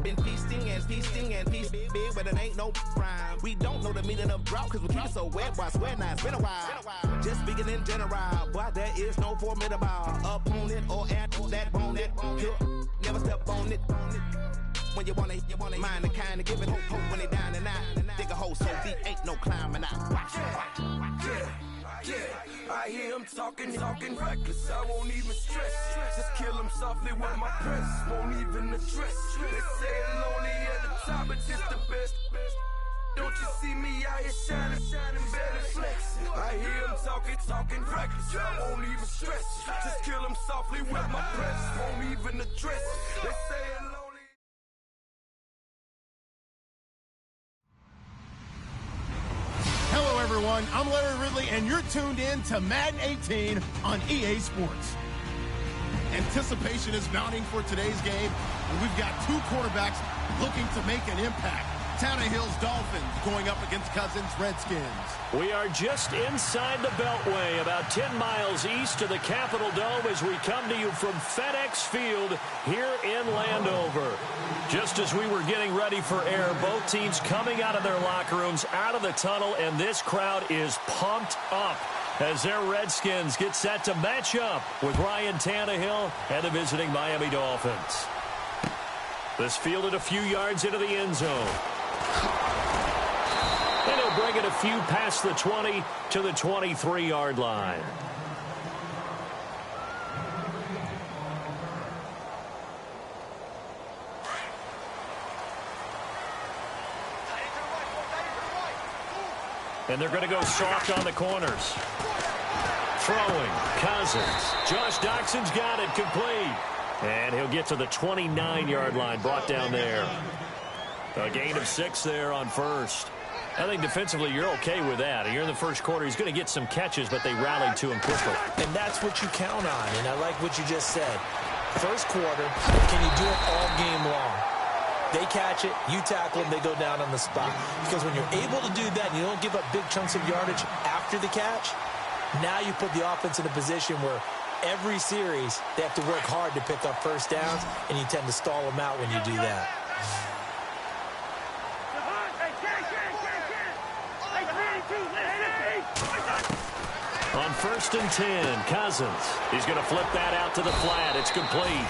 Been feasting and feasting and feast big, but it ain't no crime. We don't know the meaning of drought because we keep it so wet. Boy, I swear now it's been a while. Just speaking in general, boy, there is no formidable opponent or at that bone that never step on it. When you wanna mind the kind of give it hope when they down and out. Dig a hole so deep, ain't no climbing out. Yeah, I hear him talking reckless, I won't even stress. Just kill him softly with my press, won't even address. They say it lonely at the top, but it's the best. Don't you see me out here shining better flex? I hear him talking reckless, I won't even stress. Just kill him softly with my press, won't even address. They say it lonely. Hello, everyone. I'm Larry Ridley, and you're tuned in to Madden 18 on EA Sports. Anticipation is mounting for today's game, and we've got two quarterbacks looking to make an impact. Tannehill's Dolphins going up against Cousins' Redskins. We are just inside the Beltway, about 10 miles east of the Capitol Dome as we come to you from FedEx Field here in Landover. Just as we were getting ready for air, both teams coming out of their locker rooms, out of the tunnel, and this crowd is pumped up as their Redskins get set to match up with Ryan Tannehill and the visiting Miami Dolphins. This fielded a few yards into the end zone. And he'll bring it a few past the 20 to the 23-yard line. And they're going to go soft on the corners. Throwing, Cousins. Josh Doxson's got it, complete. And he'll get to the 29-yard line, brought down there. A gain of 6 there on first. I think defensively you're okay with that. You're in the first quarter. He's going to get some catches, but they rallied to him quickly. And that's what you count on, and I like what you just said. First quarter, can you do it all game long? They catch it, you tackle them, they go down on the spot. Because when you're able to do that and you don't give up big chunks of yardage after the catch, now you put the offense in a position where every series they have to work hard to pick up first downs, and you tend to stall them out when you do that. On 1st and 10, Cousins. He's going to flip that out to the flat. It's complete.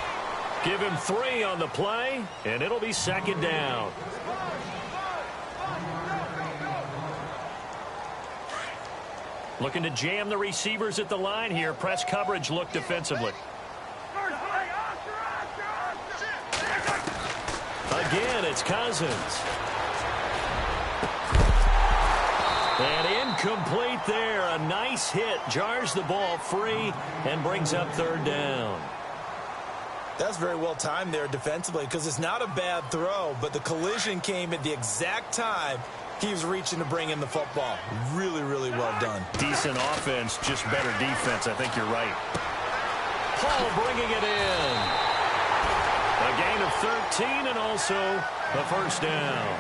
Give him 3 on the play, and it'll be second down. Looking to jam the receivers at the line here. Press coverage look defensively. Again, it's Cousins. And incomplete there. A nice hit. Jars the ball free and brings up 3rd down. That's very well timed there defensively because it's not a bad throw, but the collision came at the exact time he was reaching to bring in the football. Really, really well done. Decent offense, just better defense. I think you're right. Paul bringing it in. A gain of 13 and also a first down.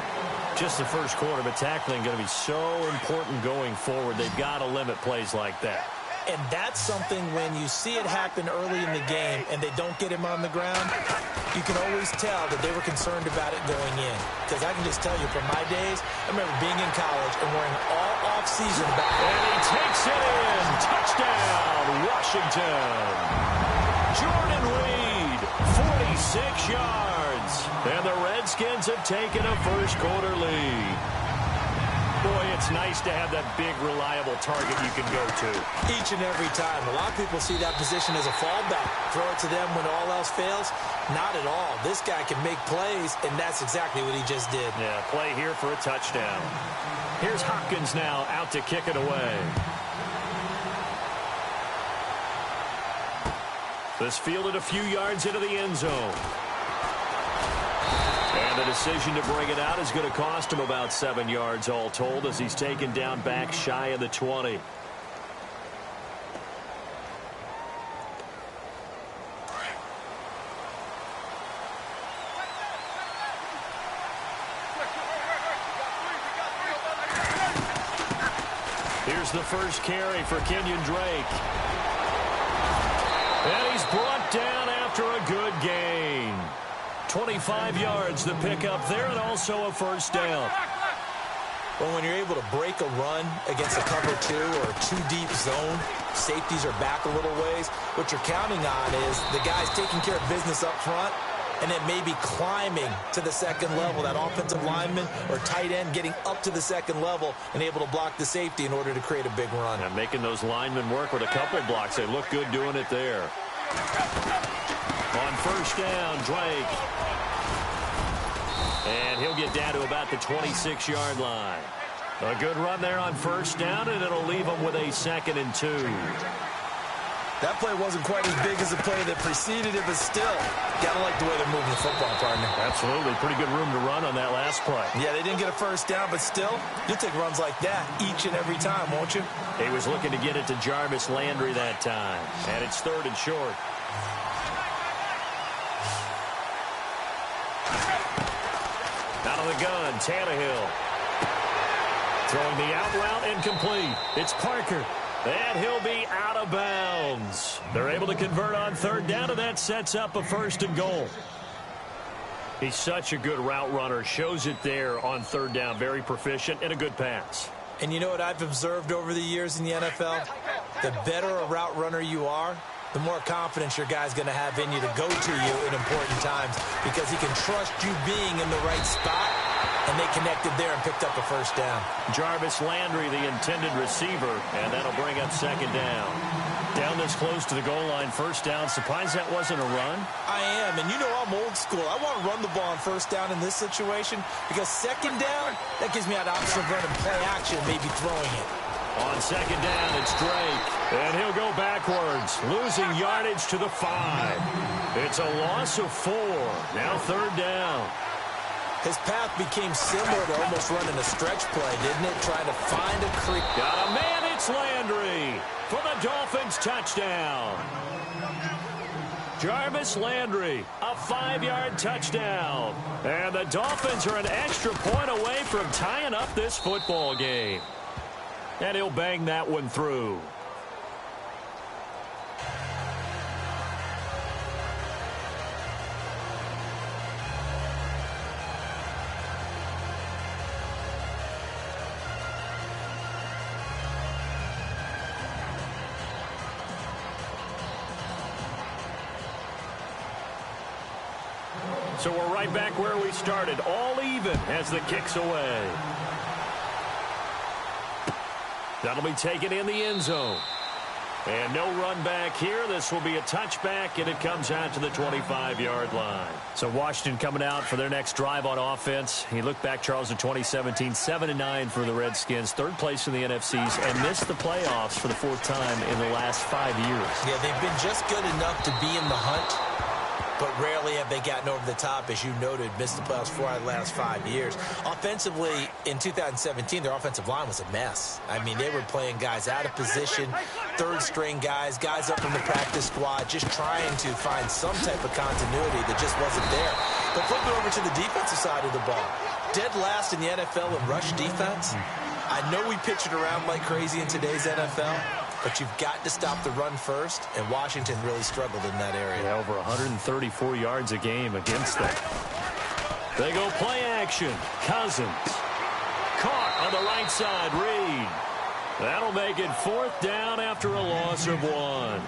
Just the first quarter, but tackling going to be so important going forward. They've got to limit plays like that. And that's something when you see it happen early in the game and they don't get him on the ground, you can always tell that they were concerned about it going in. Because I can just tell you from my days, I remember being in college and wearing all off-season back. And he takes it in. Touchdown, Washington. Jordan Reed, 46 yards. And the Redskins have taken a first quarter lead. Boy, it's nice to have that big, reliable target you can go to. Each and every time. A lot of people see that position as a fallback. Throw it to them when all else fails. Not at all. This guy can make plays, and that's exactly what he just did. Yeah, play here for a touchdown. Here's Hopkins now out to kick it away. This fielded a few yards into the end zone. And the decision to bring it out is going to cost him about 7 yards all told as he's taken down back shy of the 20. Here's the first carry for Kenyon Drake. And he's brought down after a good gain. 25 yards to pick up there and also a first down. Well, when you're able to break a run against a cover 2 or a 2-deep zone, safeties are back a little ways. What you're counting on is the guys taking care of business up front and then maybe climbing to the second level, that offensive lineman or tight end getting up to the second level and able to block the safety in order to create a big run. And making those linemen work with a couple of blocks. They look good doing it there. On first down, Drake. And he'll get down to about the 26-yard line. A good run there on first down, and it'll leave him with a 2nd and 2. That play wasn't quite as big as the play that preceded it, but still, gotta like the way they're moving the football, partner. Absolutely. Pretty good room to run on that last play. Yeah, they didn't get a first down, but still, you'll take runs like that each and every time, won't you? He was looking to get it to Jarvis Landry that time, and it's 3rd and short. Out of the gun, Tannehill. Throwing the out route incomplete. It's Parker. And he'll be out of bounds. They're able to convert on 3rd down, and that sets up a 1st and goal. He's such a good route runner. Shows it there on 3rd down. Very proficient and a good pass. And you know what I've observed over the years in the NFL? The better a route runner you are, the more confidence your guy's going to have in you to go to you in important times because he can trust you being in the right spot. And they connected there and picked up a 1st down. Jarvis Landry, the intended receiver, and that'll bring up 2nd down. Down this close to the goal line, 1st down. Surprised that wasn't a run? I am, and you know I'm old school. I want to run the ball on 1st down in this situation because 2nd down, that gives me an option of running play action and maybe throwing it. On 2nd down, it's Drake, and he'll go backwards, losing yardage to the 5. It's a loss of 4. Now 3rd down. His path became similar to almost running a stretch play, didn't it? Trying to find a creek. Got a man, it's Landry for the Dolphins touchdown. Jarvis Landry, a 5-yard touchdown. And the Dolphins are an extra point away from tying up this football game. And he'll bang that one through. So we're right back where we started, all even as the kick's away. That'll be taken in the end zone. And no run back here. This will be a touchback, and it comes out to the 25-yard line. So Washington coming out for their next drive on offense. You look back, Charles, in 2017, 7-9 for the Redskins, 3rd place in the NFCs, and missed the playoffs for the 4th time in the last 5 years. Yeah, they've been just good enough to be in the hunt, but rarely have they gotten over the top, as you noted, missed the playoffs 4 out of the last 5 years. Offensively, in 2017, their offensive line was a mess. I mean, they were playing guys out of position, 3rd-string guys up from the practice squad, just trying to find some type of continuity that just wasn't there. But flipping over to the defensive side of the ball, dead last in the NFL in rush defense. I know we pitch it around like crazy in today's NFL, but you've got to stop the run first, and Washington really struggled in that area. Yeah, over 134 yards a game against them. They go play action. Cousins. Caught on the right side. Reed. That'll make it 4th down after a loss of 1.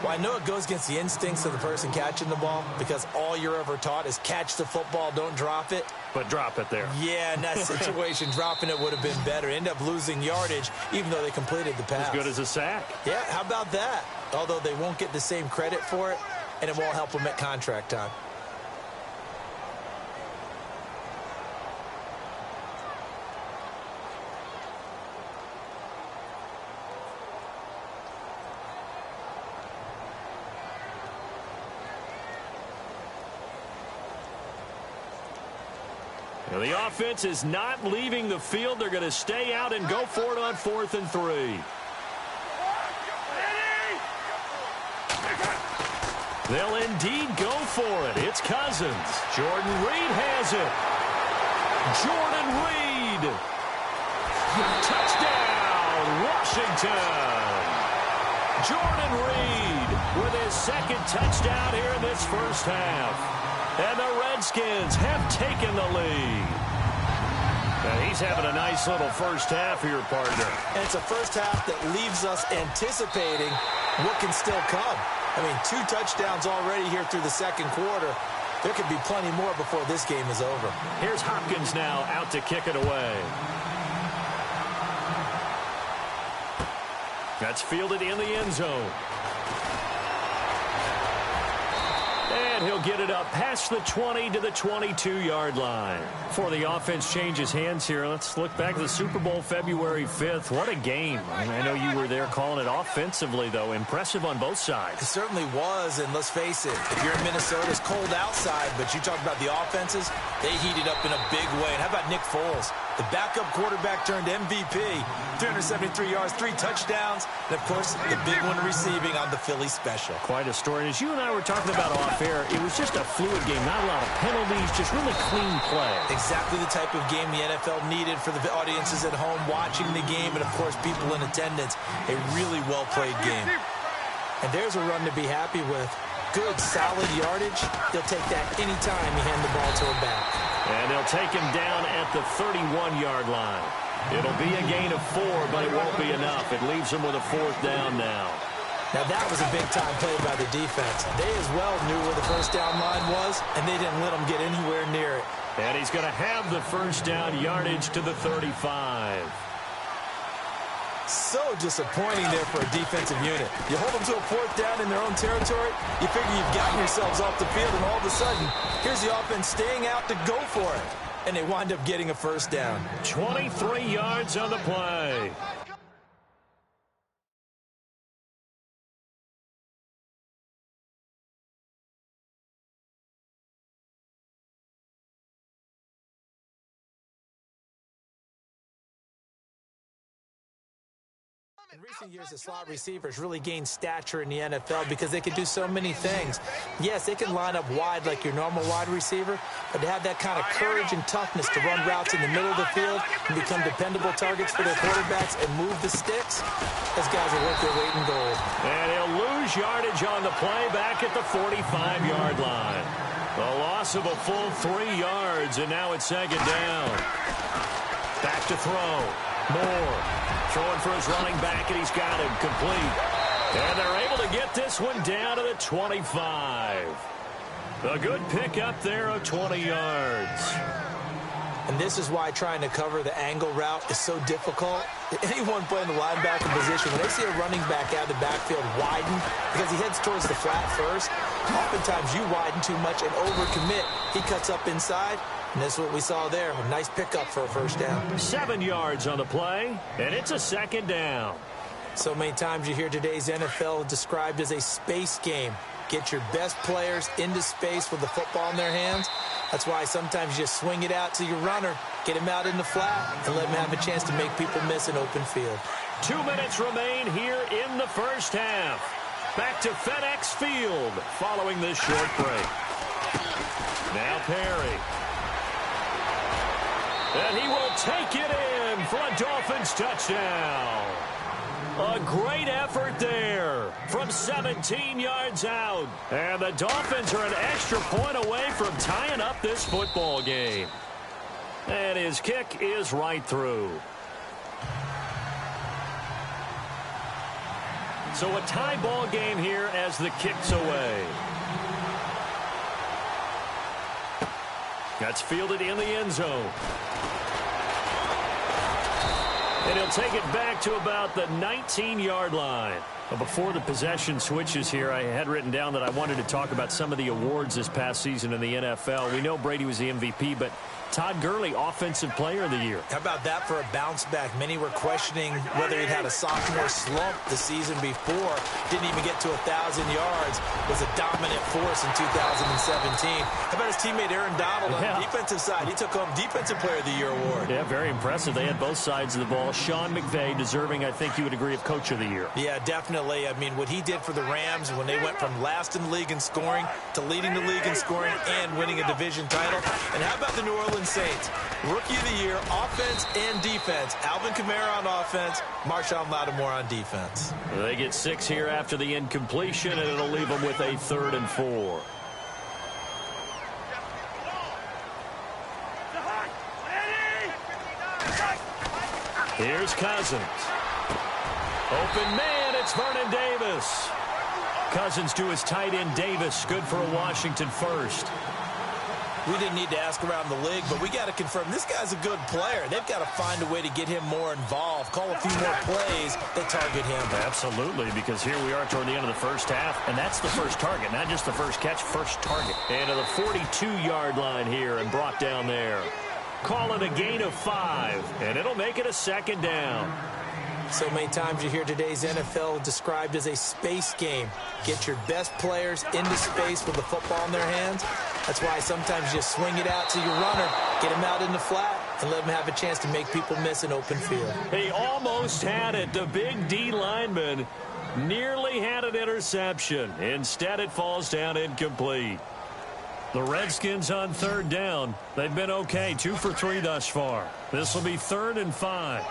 Well, I know it goes against the instincts of the person catching the ball because all you're ever taught is catch the football, don't drop it. But drop it there. Yeah, in that situation, dropping it would have been better. End up losing yardage, even though they completed the pass. As good as a sack. Yeah, how about that? Although they won't get the same credit for it, and it won't help them at contract time. The offense is not leaving the field. They're going to stay out and go for it on 4th and 3. They'll indeed go for it. It's Cousins. Jordan Reed has it. Jordan Reed. Touchdown, Washington. Jordan Reed with his 2nd touchdown here in this 1st half. And the Redskins have taken the lead. And he's having a nice little first half here, partner. And it's a first half that leaves us anticipating what can still come. I mean, 2 touchdowns already here through the second quarter. There could be plenty more before this game is over. Here's Hopkins now out to kick it away. That's fielded in the end zone. And he'll get it up past the 20 to the 22-yard line. Before the offense changes hands here, let's look back to the Super Bowl February 5th. What a game. I know you were there calling it offensively, though. Impressive on both sides. It certainly was, and let's face it, if you're in Minnesota, it's cold outside, but you talk about the offenses, they heated up in a big way. And how about Nick Foles? The backup quarterback turned MVP, 373 yards, 3 touchdowns, and, of course, the big one receiving on the Philly special. Quite a story. And as you and I were talking about off-air, it was just a fluid game, not a lot of penalties, just really clean play. Exactly the type of game the NFL needed for the audiences at home watching the game and, of course, people in attendance. A really well-played game. And there's a run to be happy with. Good, solid yardage. They'll take that anytime you hand the ball to him back. And they'll take him down at the 31-yard line. It'll be a gain of 4, but it won't be enough. It leaves him with a 4th down now. Now, that was a big-time play by the defense. They as well knew where the first down line was, and they didn't let them get anywhere near it. And he's going to have the first down yardage to the 35. So disappointing there for a defensive unit. You hold them to a 4th down in their own territory, you figure you've gotten yourselves off the field, and all of a sudden, here's the offense staying out to go for it. And they wind up getting a first down. 23 yards on the play. In recent years, the slot receivers really gained stature in the NFL because they can do so many things. Yes, they can line up wide like your normal wide receiver, but to have that kind of courage and toughness to run routes in the middle of the field and become dependable targets for their quarterbacks and move the sticks, those guys are worth their weight in gold. And he'll lose yardage on the play back at the 45-yard line. The loss of a full 3 yards, and now it's 2nd down. Back to throw. Moore throwing for his running back, and he's got him complete. And they're able to get this one down to the 25. A good pickup there of 20 yards. And this is why trying to cover the angle route is so difficult. Anyone playing the linebacker position, when they see a running back out of the backfield widen because he heads towards the flat first, oftentimes you widen too much and overcommit. He cuts up inside. And that's what we saw there. A nice pickup for a first down. 7 yards on the play, and it's a 2nd down. So many times you hear today's NFL described as a space game. Get your best players into space with the football in their hands. That's why sometimes you just swing it out to your runner, get him out in the flat, and let him have a chance to make people miss an open field. 2 minutes remain here in the first half. Back to FedEx Field following this short break. Now Perry. And he will take it in for a Dolphins touchdown. A great effort there from 17 yards out. And the Dolphins are an extra point away from tying up this football game. And his kick is right through. So a tie ball game here as the kick's away. That's fielded in the end zone. And he'll take it back to about the 19-yard line. But before the possession switches here, I had written down that I wanted to talk about some of the awards this past season in the NFL. We know Brady was the MVP, but Todd Gurley, Offensive Player of the Year. How about that for a bounce back? Many were questioning whether he'd had a sophomore slump the season before. Didn't even get to 1,000 yards. Was a dominant force in 2017. How about his teammate Aaron Donald on the defensive side? He took home Defensive Player of the Year award. Yeah, very impressive. They had both sides of the ball. Sean McVay deserving, I think you would agree, of Coach of the Year. Yeah, definitely. I mean, what he did for the Rams when they went from last in the league in scoring to leading the league in scoring and winning a division title. And how about the New Orleans Saints? Rookie of the Year, offense and defense. Alvin Kamara on offense, Marshawn Lattimore on defense. They get 6 here after the incompletion, and it'll leave them with a 3rd and 4. Here's Cousins. Open man, it's Vernon Davis. Cousins to his tight end Davis, good for a Washington first. We didn't need to ask around the league, but we got to confirm this guy's a good player. They've got to find a way to get him more involved, call a few more plays that target him. Absolutely, because here we are toward the end of the first half, and that's the first target, not just the first catch, first target. And to the 42-yard line here and brought down there. Call it a gain of 5, and it'll make it a second down. So many times you hear today's NFL described as a space game. Get your best players into space with the football in their hands. That's why sometimes you swing it out to your runner, get him out in the flat, and let him have a chance to make people miss an open field. He almost had it. The big D lineman nearly had an interception. Instead, it falls down incomplete. The Redskins on third down. They've been okay, 2 for 3 thus far. This will be 3rd and 5.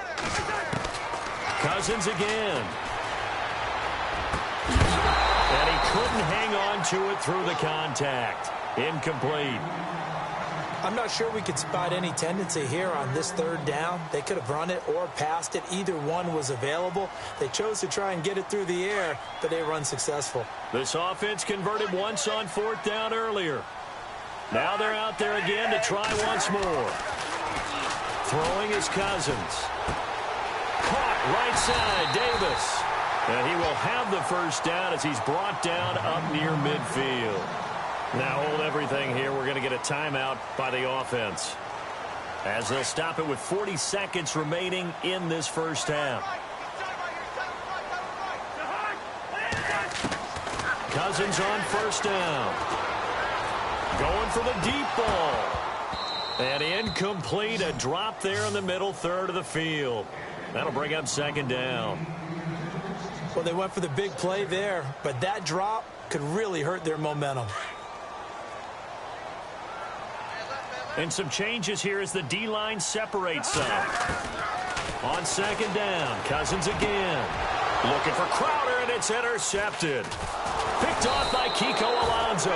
Cousins again. And he couldn't hang on to it through the contact. Incomplete. I'm not sure we could spot any tendency here on this 3rd down. They could have run it or passed it. Either one was available. They chose to try and get it through the air, but they were unsuccessful. This offense converted once on 4th down earlier. Now they're out there again to try once more. Throwing is Cousins. Caught right side, Davis. And he will have the first down as he's brought down up near midfield. Now hold everything here. We're going to get a timeout by the offense, as they'll stop it with 40 seconds remaining in this first half. Cousins on first down. Going for the deep ball. And incomplete. A drop there in the middle third of the field. That'll bring up 2nd down. Well, they went for the big play there, but that drop could really hurt their momentum. And some changes here as the D-line separates some. On 2nd down, Cousins again. Looking for Crowder, and it's intercepted. Picked off by Kiko Alonso.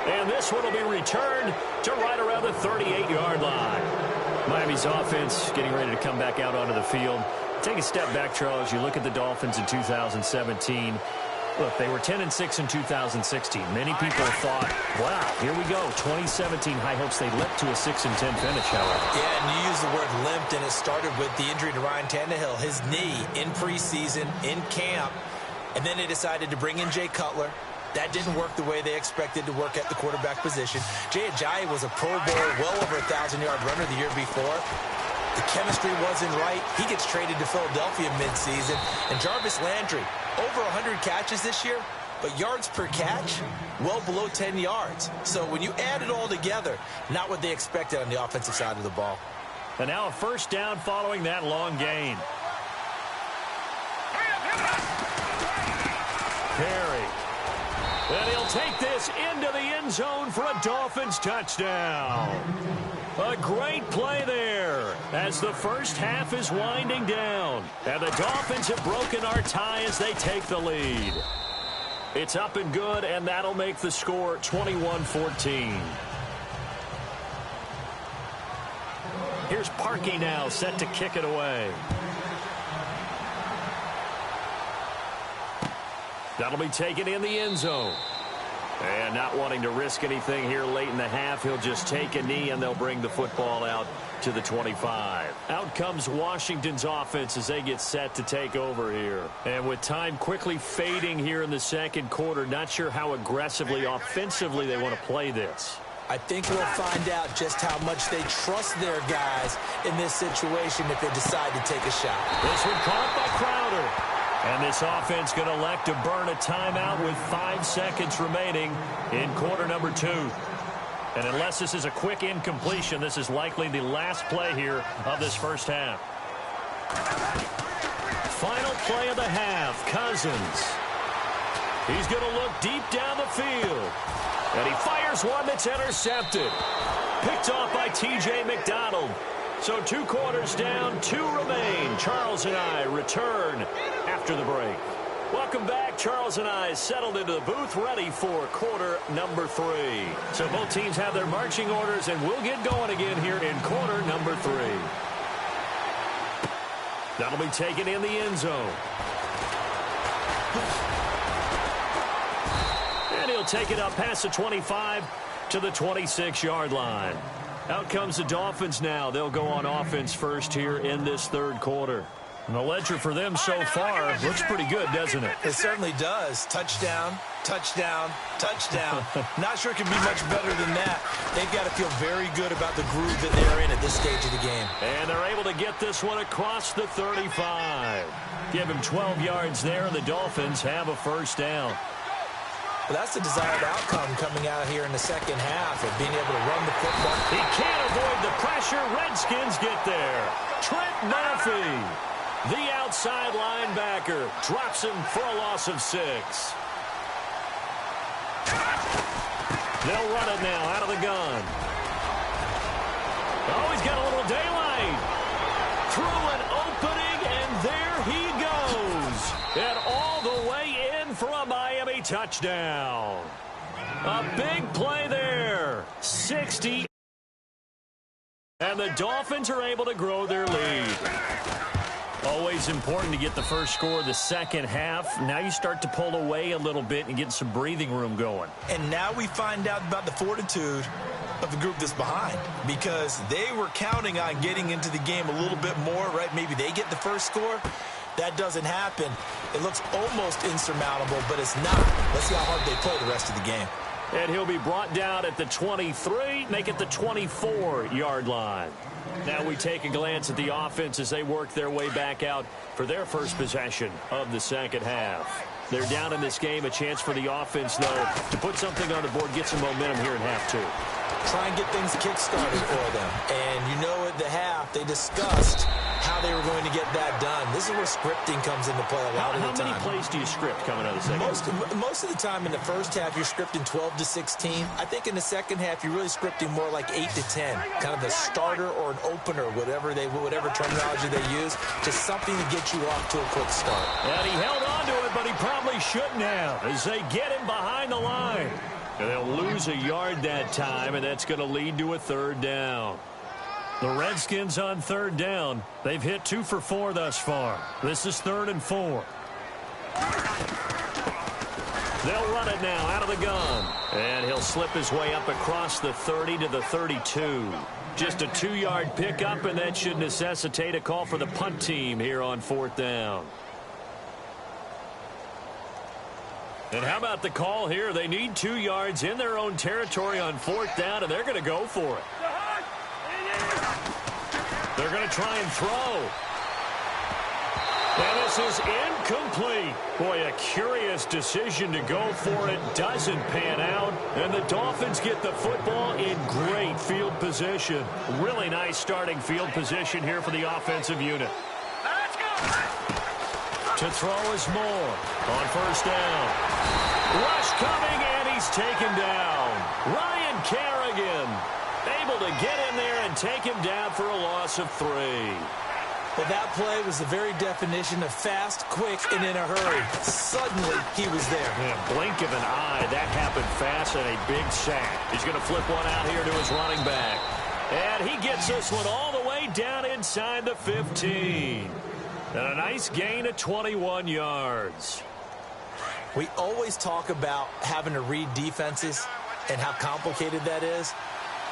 And this one will be returned to right around the 38-yard line. Miami's offense getting ready to come back out onto the field. Take a step back, Charles. You look at the Dolphins in 2017. Look, they were 10-6 in 2016. Many people thought, wow, here we go. 2017 high hopes. They leapt to a 6-10 finish, however. Yeah, and you use the word limped, and it started with the injury to Ryan Tannehill, his knee in preseason, in camp, and then they decided to bring in Jay Cutler. That didn't work the way they expected to work at the quarterback position. Jay Ajayi was a Pro Bowl, well over 1,000-yard runner the year before. The chemistry wasn't right. He gets traded to Philadelphia midseason. And Jarvis Landry, over 100 catches this year, but yards per catch, well below 10 yards. So when you add it all together, not what they expected on the offensive side of the ball. And now a first down following that long gain. Perry. And he'll take this into the end zone for a Dolphins touchdown. A great play there as the first half is winding down. And the Dolphins have broken our tie as they take the lead. It's up and good, and that'll make the score 21-14. Here's Parkey now set to kick it away. That'll be taken in the end zone. And not wanting to risk anything here late in the half, he'll just take a knee and they'll bring the football out to the 25. Out comes Washington's offense as they get set to take over here. And with time quickly fading here in the second quarter, not sure how aggressively, offensively they want to play this. I think we'll find out just how much they trust their guys in this situation if they decide to take a shot. This one caught by Crowder. And this offense going to elect to burn a timeout with 5 seconds remaining in quarter number 2. And unless this is a quick incompletion, this is likely the last play here of this first half. Final play of the half, Cousins. He's going to look deep down the field. And he fires one that's intercepted. Picked off by T.J. McDonald. So 2 quarters down, 2 remain. Charles and I return after the break. Welcome back. Charles and I settled into the booth, ready for quarter number 3. So both teams have their marching orders, and we'll get going again here in quarter number 3. That'll be taken in the end zone. And he'll take it up past the 25 to the 26-yard line. Out comes the Dolphins now. They'll go on offense first here in this third quarter. And the ledger for them so far looks pretty good, doesn't it? It certainly does. Touchdown, touchdown, touchdown. Not sure it can be much better than that. They've got to feel very good about the groove that they're in at this stage of the game. And they're able to get this one across the 35. Give him 12 yards there, and the Dolphins have a first down. Well, that's the desired outcome coming out here in the second half of being able to run the football. He can't avoid the pressure. Redskins get there. Trent Murphy, the outside linebacker, drops him for a loss of 6. They'll run it now out of the gun. Oh, he's got a little daylight. Through an opening, and there he goes. And all the way in for a Miami touchdown. A big play there. 60. And the Dolphins are able to grow their lead. Always important to get the first score of the second half. Now you start to pull away a little bit and get some breathing room going. And now we find out about the fortitude of the group that's behind, because they were counting on getting into the game a little bit more, right? Maybe they get the first score. That doesn't happen. It looks almost insurmountable, but it's not. Let's see how hard they play the rest of the game. And he'll be brought down at the 23, make it the 24-yard line. Now we take a glance at the offense as they work their way back out for their first possession of the second half. They're down in this game. A chance for the offense, though, to put something on the board, get some momentum here in half two. Try and get things kick-started for them. And you know at the half, they discussed how they were going to get that done. This is where scripting comes into play a lot of the time. How many plays do you script coming out of the second? Most of the time in the first half, you're scripting 12 to 16. I think in the second half, you're really scripting more like 8 to 10. Kind of a starter or an opener, whatever terminology they use, just something to get you off to a quick start. And he held on to it, but he probably shouldn't have, as they get him behind the line. And they'll lose a yard that time, and that's going to lead to a third down. The Redskins on third down. They've hit 2 for 4 thus far. This is 3rd and 4. They'll run it now out of the gun. And he'll slip his way up across the 30 to the 32. Just a 2-yard pickup, and that should necessitate a call for the punt team here on 4th down. And how about the call here? They need 2 yards in their own territory on 4th down, and they're going to go for it. They're going to try and throw. And this is incomplete. Boy, a curious decision to go for it. Doesn't pan out. And the Dolphins get the football in great field position. Really nice starting field position here for the offensive unit. To throw is Moore on 1st down. Rush coming, and he's taken down. Ryan Kerrigan able to get in there and take him down for a loss of 3. Well, that play was the very definition of fast, quick, and in a hurry. Suddenly, he was there. Yeah, blink of an eye. That happened fast, and a big sack. He's going to flip one out here to his running back. And he gets this one all the way down inside the 15. And a nice gain of 21 yards. We always talk about having to read defenses and how complicated that is.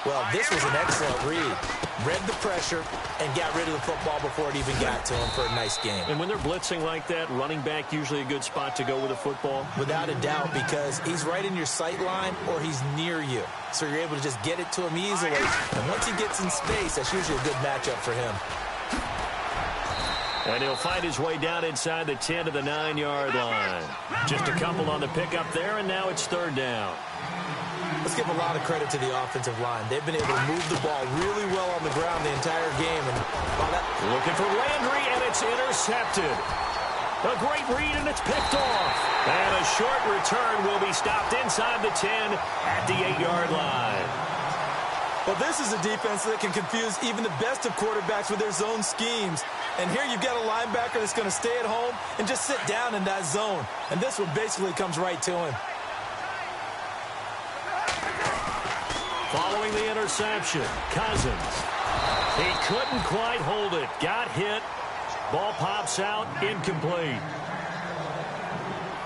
Well, this was an excellent read. Read the pressure and got rid of the football before it even got to him for a nice game. And when they're blitzing like that, running back usually a good spot to go with the football? Without a doubt, because he's right in your sight line or he's near you. So you're able to just get it to him easily. And once he gets in space, that's usually a good matchup for him. And he'll find his way down inside the 10 to the 9-yard line. Just a couple on the pickup there, and now it's 3rd down. Let's give a lot of credit to the offensive line. They've been able to move the ball really well on the ground the entire game. And looking for Landry, and it's intercepted. A great read, and it's picked off. And a short return will be stopped inside the 10 at the 8-yard line. Well, this is a defense that can confuse even the best of quarterbacks with their zone schemes. And here you've got a linebacker that's going to stay at home and just sit down in that zone. And this one basically comes right to him. Following the interception, Cousins. He couldn't quite hold it. Got hit, Ball pops out, incomplete.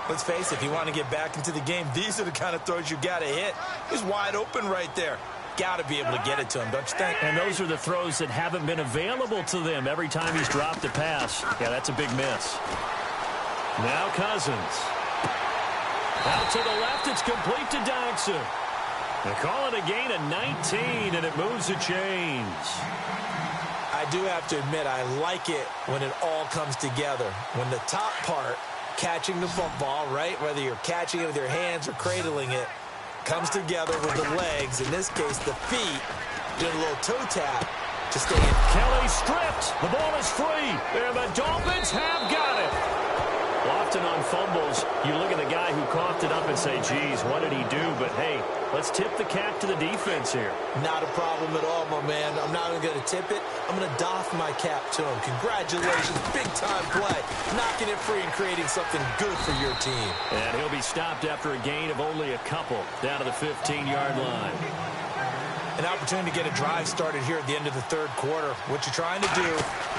Let's face it, if you want to get back into the game, these are the kind of throws you got to hit. He's wide open right there. Got to be able to get it to him, don't you think? And those are the throws that haven't been available to them every time he's dropped a pass. Yeah, that's a big miss. Now Cousins. Out to the left, it's complete to Dodson. They call it a gain of 19, and it moves the chains. I do have to admit, I like it when it all comes together. When the top part, catching the football, right, whether you're catching it with your hands or cradling it, comes together with the legs, in this case the feet, doing a little toe tap to stay in. Kelly stripped. The ball is free. And the Dolphins have got it. Often on fumbles, you look at the guy who coughed it up and say, geez, what did he do? But, hey, let's tip the cap to the defense here. Not a problem at all, my man. I'm not even going to tip it. I'm going to doff my cap to him. Congratulations. Big-time play. Knocking it free and creating something good for your team. And he'll be stopped after a gain of only a couple down to the 15-yard line. An opportunity to get a drive started here at the end of the third quarter. What you're trying to do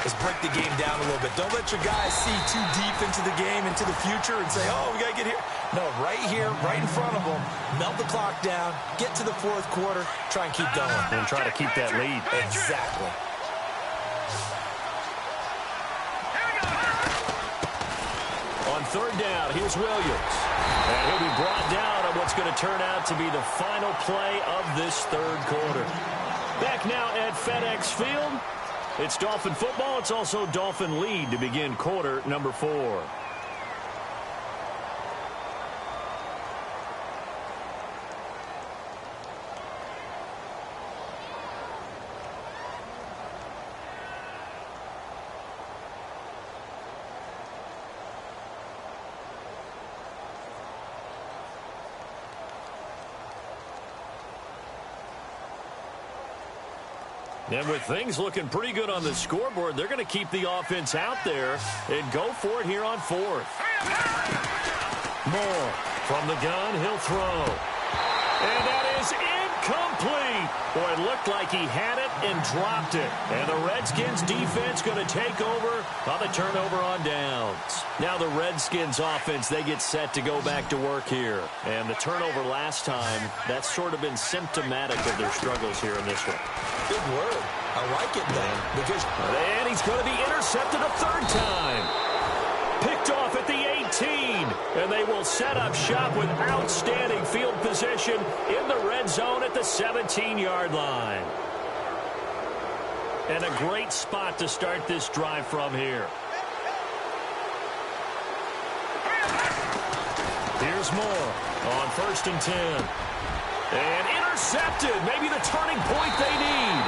is break the game down a little bit. Don't let your guys see too deep into the game, into the future, and say, oh, we got to get here. No, right here, right in front of them. Melt the clock down, get to the fourth quarter, try and keep going. And try to keep that lead. Exactly. On third down, here's Williams. And he'll be brought down on what's going to turn out to be the final play of this third quarter. Back now at FedEx Field. It's Dolphin football. It's also Dolphin lead to begin quarter number 4. And with things looking pretty good on the scoreboard, they're going to keep the offense out there and go for it here on fourth. Moore from the gun, he'll throw. And that is incomplete. Boy, it looked like he had it and dropped it. And the Redskins defense going to take over on the turnover on downs. Now the Redskins offense, they get set to go back to work here. And the turnover last time, that's sort of been symptomatic of their struggles here in this one. Good word. I like it, then. Because and he's going to be intercepted a third time. Picked off at the 18. And they will set up shop with outstanding field position in the red zone at the 17-yard line. And a great spot to start this drive from here. Here's Moore on 1st and 10. And intercepted. Maybe the turning point they need.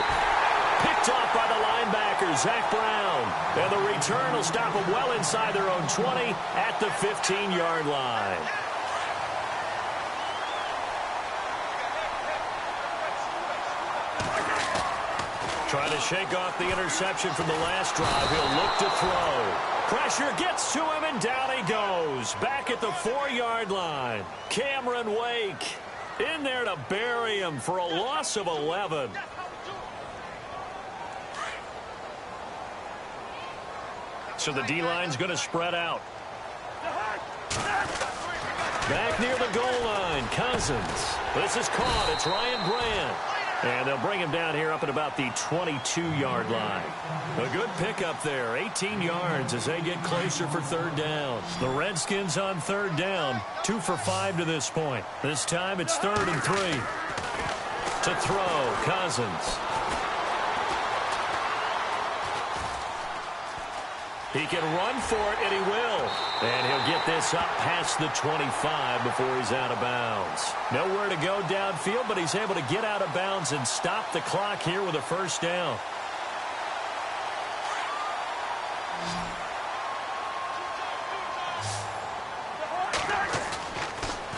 Picked off by the linebacker, Zach Brown. And the return will stop them well inside their own 20 at the 15-yard line. Trying to shake off the interception from the last drive. He'll look to throw. Pressure gets to him, and down he goes. Back at the 4-yard line. Cameron Wake in there to bury him for a loss of 11. So the D-line's going to spread out. Back near the goal line, Cousins. This is caught. It's Ryan Brand. And they'll bring him down here up at about the 22-yard line. A good pickup there, 18 yards as they get closer for third down. The Redskins on third down, 2 for 5 to this point. This time it's 3rd and 3. To throw, Cousins. He can run for it, and he will. And he'll get this up past the 25 before he's out of bounds. Nowhere to go downfield, but he's able to get out of bounds and stop the clock here with a first down.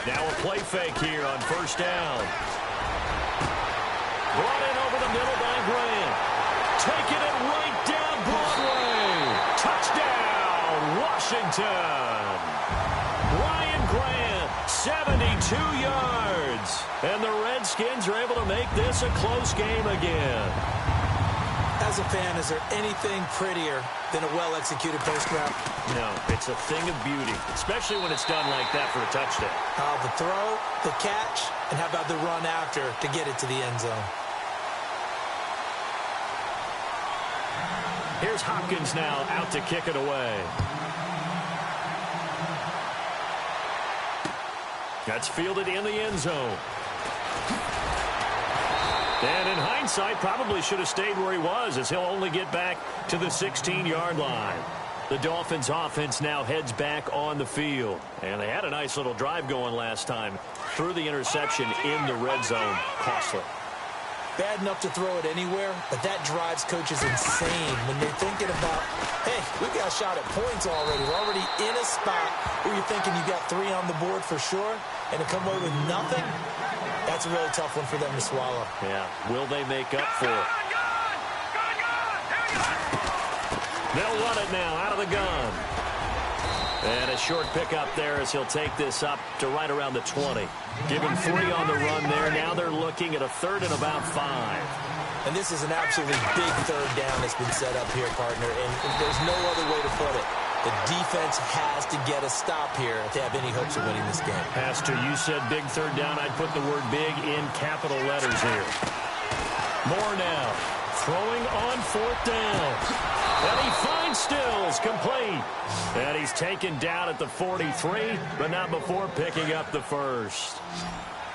Now a play fake here on first down. Brought in over the middle by Grant. Taking it right down Broadway. Touchdown, Washington. Ryan Grant, 72 yards. And the Redskins are able to make this a close game again. As As a fan, is there anything prettier than a well-executed post route? No, it's a thing of beauty, especially when it's done like that for a touchdown. The throw, the catch, and how about the run after to get it to the end zone? Here's Hopkins now out to kick it away. That's fielded in the end zone. And in hindsight, probably should have stayed where he was, as he'll only get back to the 16-yard line. The Dolphins offense now heads back on the field. And they had a nice little drive going last time. Threw the interception in the red zone. Costly. Bad enough to throw it anywhere, but that drives coaches insane when they're thinking about, hey, we got a shot at points already. We're already in a spot where you're thinking you got 3 on the board for sure, and to come away with nothing, that's a really tough one for them to swallow. Yeah, will they make up for it? They'll run it now out of the gun. And a short pickup there as he'll take this up to right around the 20. Given 3 on the run there. Now they're looking at a 3rd and about 5. And this is an absolutely big 3rd down that's been set up here, partner. And there's no other way to put it. The defense has to get a stop here if they have any hopes of winning this game. Pastor, you said big 3rd down. I'd put the word big in capital letters here. Moore now. Throwing on 4th down. And he finds Stills, complete. And he's taken down at the 43, but not before picking up the 1st.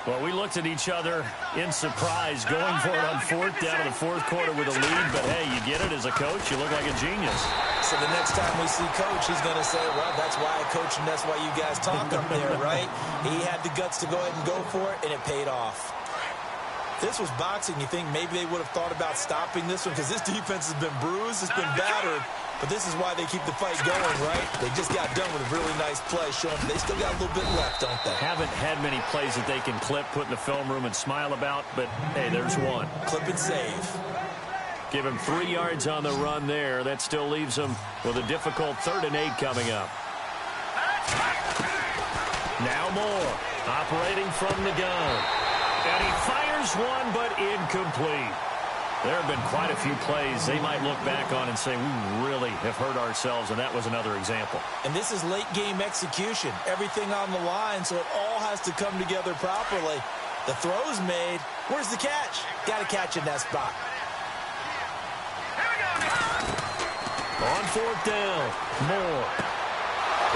Well, we looked at each other in surprise, going for it on 4th down in the 4th quarter with a lead. But, hey, you get it as a coach. You look like a genius. So the next time we see Coach, he's going to say, well, that's why I coach and that's why you guys talk up there, right? He had the guts to go ahead and go for it, and it paid off. This was boxing. You think maybe they would have thought about stopping this one because this defense has been bruised, it's been battered, but this is why they keep the fight going, right? They just got done with a really nice play, showing they still got a little bit left, don't they? Haven't had many plays that they can clip, put in the film room, and smile about, but, hey, there's one. Clip and save. Give him 3 yards on the run there. That still leaves him with a difficult 3rd and 8 coming up. Now Moore, operating from the gun. And he fires one, but incomplete. There have been quite a few plays they might look back on and say, we really have hurt ourselves, and that was another example. And this is late-game execution. Everything on the line, so it all has to come together properly. The throw's made. Where's the catch? Got to catch in that spot. On 4th down, Moore.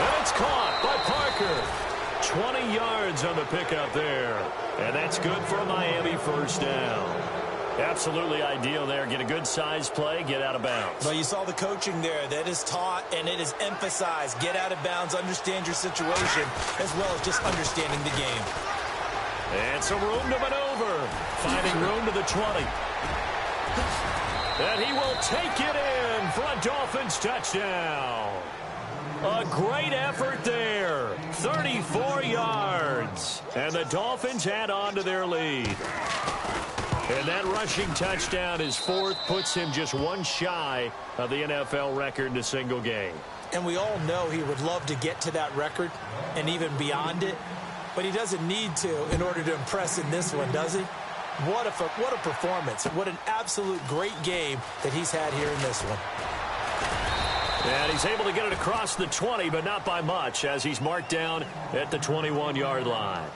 And it's caught by Parker. 20 yards on the pickup there. And that's good for a Miami 1st down. Absolutely ideal there. Get a good size play, get out of bounds. Well, you saw the coaching there. That is taught and it is emphasized. Get out of bounds, understand your situation, as well as just understanding the game. And some room to maneuver. Finding room to the 20. And he will take it in for a Dolphins touchdown. A great effort there. 34 yards. And the Dolphins add on to their lead. And that rushing touchdown is 4th, puts him just 1 shy of the NFL record in a single game. And we all know he would love to get to that record and even beyond it. But he doesn't need to in order to impress in this one, does he? What a performance. What an absolute great game that he's had here in this one. And he's able to get it across the 20, but not by much, as he's marked down at the 21-yard line.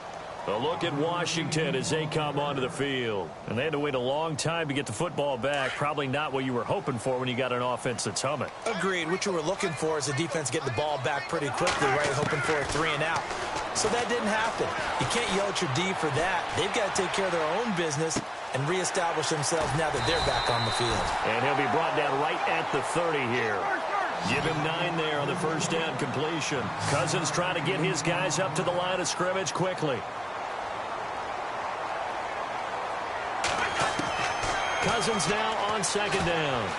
A look at Washington as they come onto the field. And they had to wait a long time to get the football back. Probably not what you were hoping for when you got an offense that's humming. Agreed. What you were looking for is the defense getting the ball back pretty quickly, right? Hoping for a 3 and out. So that didn't happen. You can't yell at your D for that. They've got to take care of their own business and reestablish themselves now that they're back on the field. And he'll be brought down right at the 30 here. Give him 9 there on the 1st down completion. Cousins trying to get his guys up to the line of scrimmage quickly. Cousins now on 2nd down.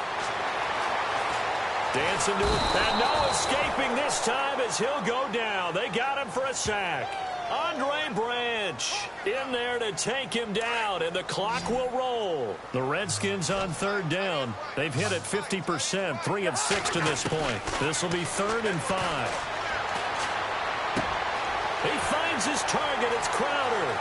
Dancing to it. And no escaping this time as he'll go down. They got him for a sack. Andre Branch in there to take him down, and the clock will roll. The Redskins on 3rd down. They've hit it 50%, 3 of 6 to this point. This will be 3rd and 5. He finds his target. It's Crowder.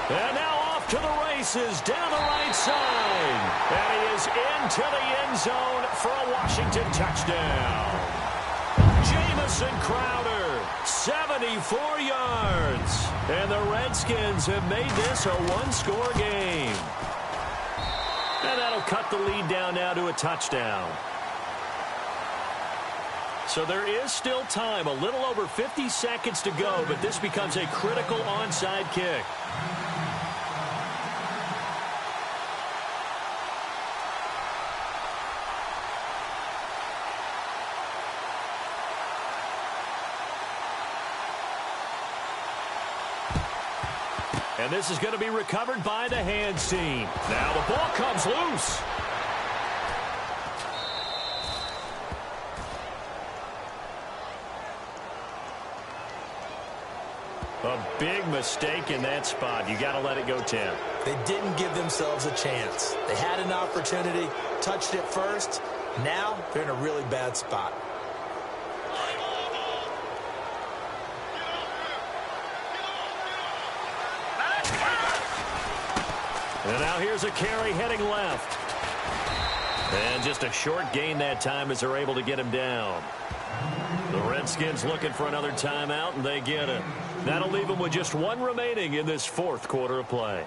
And now off to the races down the right side. And he goes into the end zone for a Washington touchdown. Jamison Crowder, 74 yards. And the Redskins have made this a one-score game. And that'll cut the lead down now to a touchdown. So there is still time, a little over 50 seconds to go, but this becomes a critical onside kick. And this is going to be recovered by the hands team. Now the ball comes loose. A big mistake in that spot. You got to let it go, Tim. They didn't give themselves a chance. They had an opportunity, touched it first. Now they're in a really bad spot. And now here's a carry heading left. And just a short gain that time as they're able to get him down. The Redskins looking for another timeout, and they get it. That'll leave them with just one remaining in this fourth quarter of play.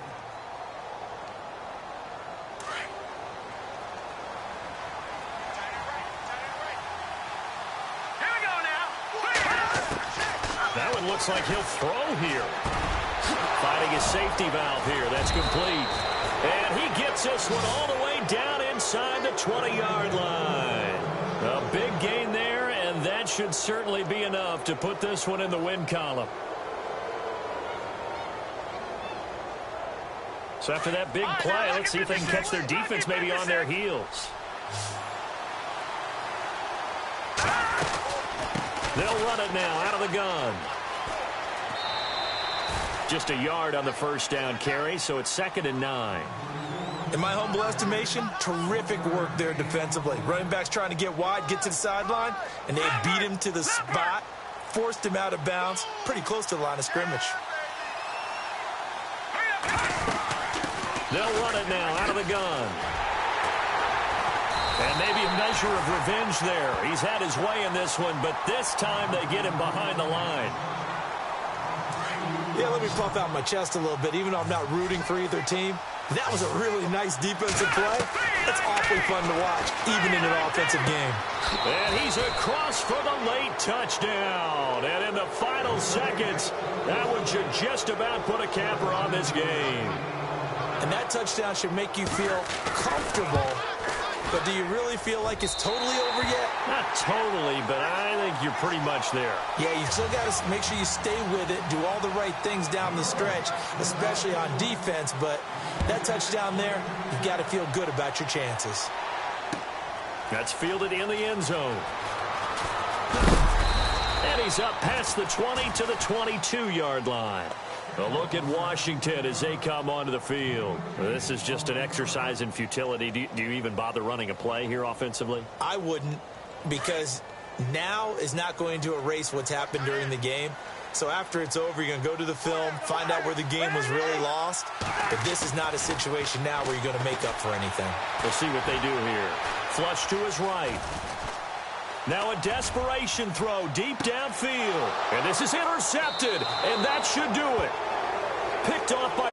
Here we go now. That one looks like he'll throw here. Finding his safety valve here. That's complete. And he gets this one all the way down inside the 20-yard line. A big gain there, and that should certainly be enough to put this one in the win column. So after that big play, let's see if they can catch their defense maybe on their heels. They'll run it now out of the gun. Just a yard on the first down carry, so it's 2nd and 9. In my humble estimation, terrific work there defensively. Running back's trying to get wide, get to the sideline, and they beat him to the spot, forced him out of bounds, pretty close to the line of scrimmage. They'll run it now out of the gun. And maybe a measure of revenge there. He's had his way in this one, but this time they get him behind the line. Yeah, let me puff out my chest a little bit, even though I'm not rooting for either team. That was a really nice defensive play. That's awfully fun to watch, even in an offensive game. And he's across for the late touchdown. And in the final seconds, that one should just about put a capper on this game. And that touchdown should make you feel comfortable. But do you really feel like it's totally over yet? Not totally, but I think you're pretty much there. Yeah, you still got to make sure you stay with it, do all the right things down the stretch, especially on defense. But that touchdown there, you've got to feel good about your chances. That's fielded in the end zone. And he's up past the 20 to the 22-yard line. A look at Washington as they come onto the field. This is just an exercise in futility. Do you even bother running a play here offensively? I wouldn't, because now is not going to erase what's happened during the game. So after it's over, you're going to go to the film, find out where the game was really lost. But this is not a situation now where you're going to make up for anything. We'll see what they do here. Flush to his right. Now a desperation throw deep downfield. And this is intercepted, and that should do it. Picked off by